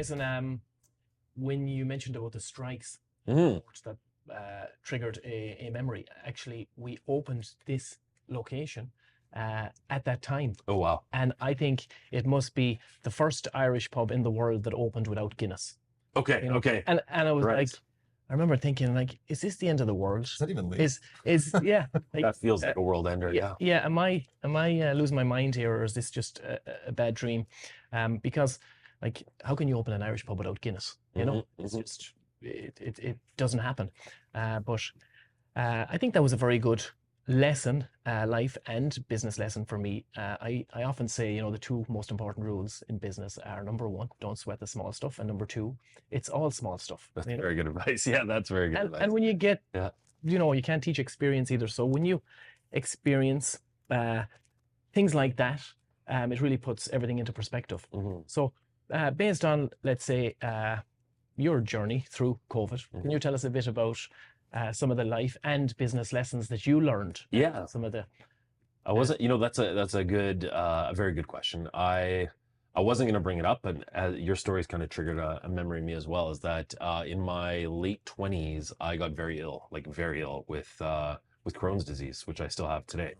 Jason, when you mentioned about the strikes, that triggered a memory. Actually, we opened this location at that time. Oh, wow. And I think it must be the first Irish pub in the world that opened without Guinness. Okay, okay. And I was like, I remember thinking, like, is this the end of the world? Is that even legal? Yeah. Like, that feels like a world ender, yeah. Yeah, am I losing my mind here, or is this just a bad dream? Because, like, how can you open an Irish pub without Guinness? You know, it's just, it doesn't happen. But I think that was a very good lesson, life and business lesson for me. I often say, the two most important rules in business are, number one, don't sweat the small stuff, and number two, it's all small stuff. That's very good advice. Yeah, that's very good advice. And when you get, you can't teach experience either. So when you experience things like that, it really puts everything into perspective. So based on, let's say, your journey through COVID, can you tell us a bit about some of the life and business lessons that you learned? Yeah. Some of the... I wasn't, that's a good, a very good question. I wasn't going to bring it up, but your story's kind of triggered a memory in me as well, is that in my late 20s, I got very ill with Crohn's disease, which I still have today.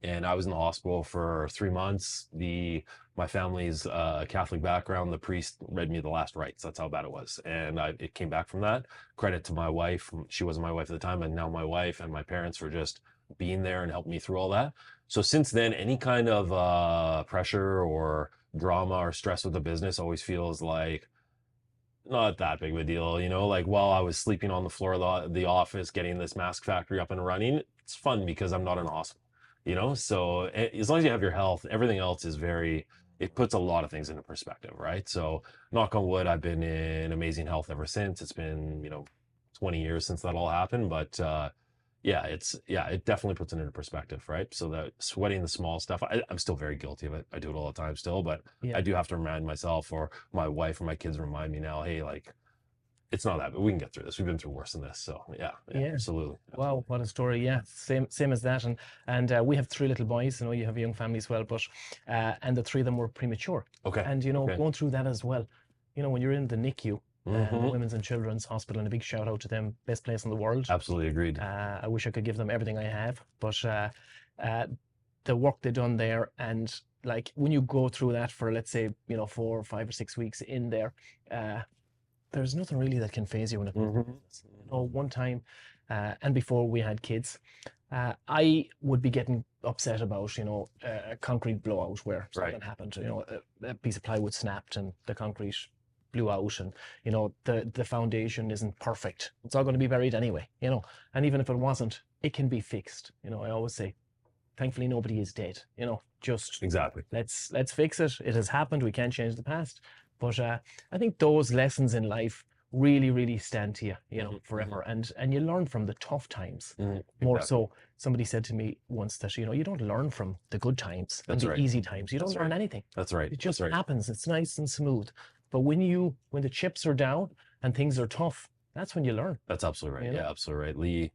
And I was in the hospital for 3 months. My family's Catholic background, the priest read me the last rites. That's how bad it was. And it came back from that. Credit to my wife. She wasn't my wife at the time, and now my wife and my parents for just being there and helping me through all that. So since then, any kind of pressure or drama or stress with the business always feels like not that big of a deal. Like while I was sleeping on the floor of the office, getting this mask factory up and running, it's fun because I'm not in a hospital. So as long as you have your health, everything else is it puts a lot of things into perspective, right? So knock on wood, I've been in amazing health ever since. It's been, 20 years since that all happened, but it definitely puts it into perspective, right? So that sweating the small stuff, I'm still very guilty of it. I do it all the time still, but I do have to remind myself, or my wife or my kids remind me now, hey, like, it's not that, but we can get through this. We've been through worse than this. So yeah, absolutely. Wow, what a story. Yeah, same as that. And we have 3 little boys. You have a young family as well, but and the 3 of them were premature. Okay. And going through that as well, when you're in the NICU, Women's and Children's Hospital, and a big shout out to them, best place in the world. Absolutely agreed. I wish I could give them everything I have, but the work they've done there, and like when you go through that for, let's say, 4 or 5 or 6 weeks in there, there's nothing really that can phase you when it comes to business. One time, and before we had kids, I would be getting upset about, a concrete blowout where something happened. A piece of plywood snapped and the concrete blew out, and the foundation isn't perfect. It's all going to be buried anyway. And even if it wasn't, it can be fixed. I always say, thankfully nobody is dead. Just exactly. Let's fix it. It has happened. We can't change the past. But I think those lessons in life really, really stand to you, forever. And you learn from the tough times. More so, somebody said to me once that, you don't learn from the good times and the easy times. You don't learn anything. That's right. It just happens. It's nice and smooth. But when the chips are down and things are tough, that's when you learn. That's absolutely right. Yeah, absolutely right. Lee,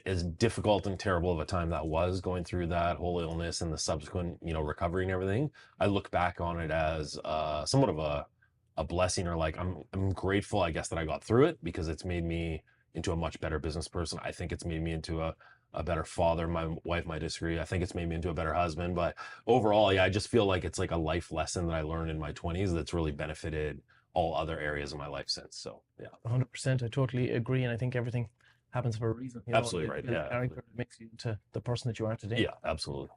as difficult and terrible of a time that was, going through that whole illness and the subsequent, recovery and everything, I look back on it as somewhat of a blessing, or like I'm grateful, I guess, that I got through it, because it's made me into a much better business person. I think it's made me into a better father. My wife might disagree. I think it's made me into a better husband. But overall, I just feel like it's like a life lesson that I learned in my 20s that's really benefited all other areas of my life since. So yeah, 100%. I totally agree, and I think everything happens for a reason. Absolutely right. Yeah, character makes you into the person that you are today. Yeah, absolutely.